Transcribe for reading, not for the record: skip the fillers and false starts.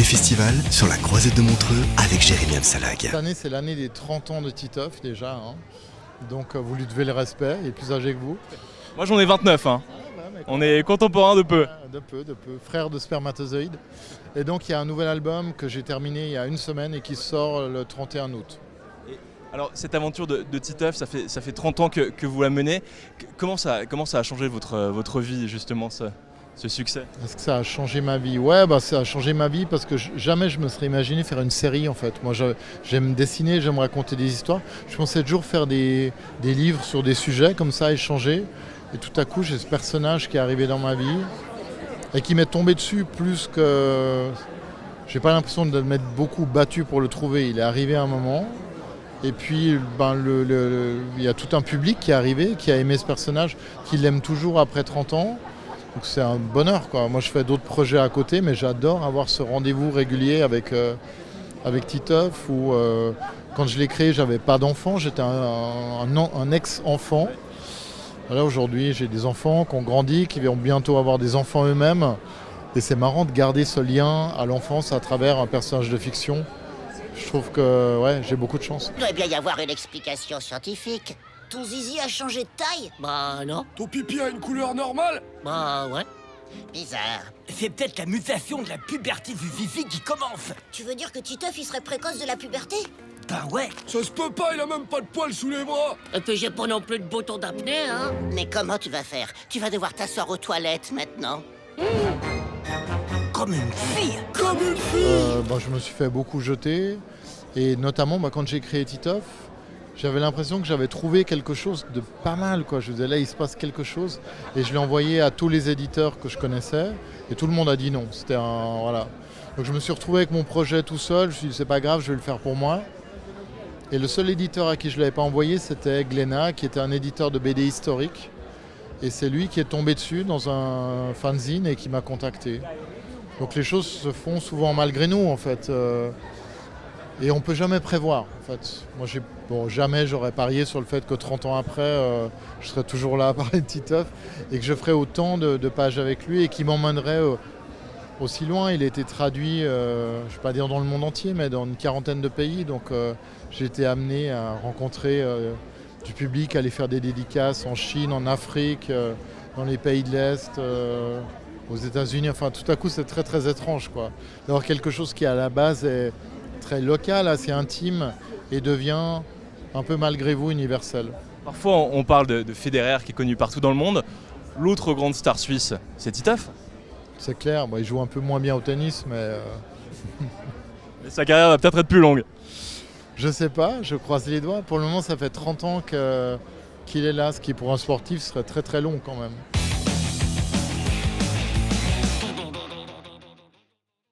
les festivals sur la Croisette de Montreux avec Jérémy Amsalag. Cette année, c'est l'année des 30 ans de Titeuf déjà. Donc vous lui devez le respect, il est plus âgé que vous. Moi j'en ai 29, hein. On est contemporains de peu. De peu, frère de spermatozoïdes. Et donc il y a un nouvel album que j'ai terminé il y a une semaine et qui sort le 31 août. Alors cette aventure de Titeuf, ça fait 30 ans que vous la menez. Comment ça a changé votre vie justement ce succès? Est-ce que ça a changé ma vie? Ça a changé ma vie parce que jamais je me serais imaginé faire une série en fait. Moi j'aime dessiner, j'aime raconter des histoires. Je pensais toujours faire des livres sur des sujets comme ça, échanger. Et tout à coup j'ai ce personnage qui est arrivé dans ma vie et qui m'est tombé dessus plus que... J'ai pas l'impression de m'être beaucoup battu pour le trouver. Il est arrivé à un moment. Et puis il y a tout un public qui est arrivé, qui a aimé ce personnage, qui l'aime toujours après 30 ans. Donc c'est un bonheur, quoi. Moi je fais d'autres projets à côté, mais j'adore avoir ce rendez-vous régulier avec Titeuf. Où quand je l'ai créé, j'avais pas d'enfant, j'étais un ex-enfant. Là aujourd'hui j'ai des enfants qui ont grandi, qui vont bientôt avoir des enfants eux-mêmes. Et c'est marrant de garder ce lien à l'enfance à travers un personnage de fiction. Je trouve que j'ai beaucoup de chance. Il doit bien y avoir une explication scientifique. Ton zizi a changé de taille? Bah non. Ton pipi a une couleur normale? Bah ouais. Bizarre. C'est peut-être la mutation de la puberté du zizi qui commence. Tu veux dire que Titeuf il serait précoce de la puberté? Ben ouais. Ça se peut pas, il a même pas de poils sous les bras. Et puis j'ai pas non plus de bouton d'apnée, hein. Mais comment tu vas faire? Tu vas devoir t'asseoir aux toilettes maintenant. Comme une fille. Comme une fille. Je me suis fait beaucoup jeter. Et notamment quand j'ai créé Titeuf, j'avais l'impression que j'avais trouvé quelque chose de pas mal, quoi. Je disais là il se passe quelque chose. Et je l'ai envoyé à tous les éditeurs que je connaissais. Et tout le monde a dit non. Donc je me suis retrouvé avec mon projet tout seul. Je me suis dit c'est pas grave, je vais le faire pour moi. Et le seul éditeur à qui je ne l'avais pas envoyé, c'était Glénat, qui était un éditeur de BD historique. Et c'est lui qui est tombé dessus dans un fanzine et qui m'a contacté. Donc les choses se font souvent malgré nous en fait. Et on ne peut jamais prévoir en fait. Moi jamais j'aurais parié sur le fait que 30 ans après, je serais toujours là à parler de Titeuf et que je ferais autant de pages avec lui et qu'il m'emmènerait aussi loin. Il a été traduit, je ne vais pas dire dans le monde entier, mais dans une quarantaine de pays. Donc j'ai été amené à rencontrer du public, à aller faire des dédicaces en Chine, en Afrique, dans les pays de l'Est, aux États-Unis. Enfin, tout à coup, c'est très très étrange, quoi, d'avoir quelque chose qui à la base est très local, assez intime, et devient un peu malgré vous universel. Parfois on parle de Federer qui est connu partout dans le monde. L'autre grande star suisse, c'est Titeuf. C'est clair, il joue un peu moins bien au tennis, mais... Mais sa carrière va peut-être être plus longue. Je sais pas, je croise les doigts. Pour le moment, ça fait 30 ans qu'il est là, ce qui pour un sportif serait très très long quand même.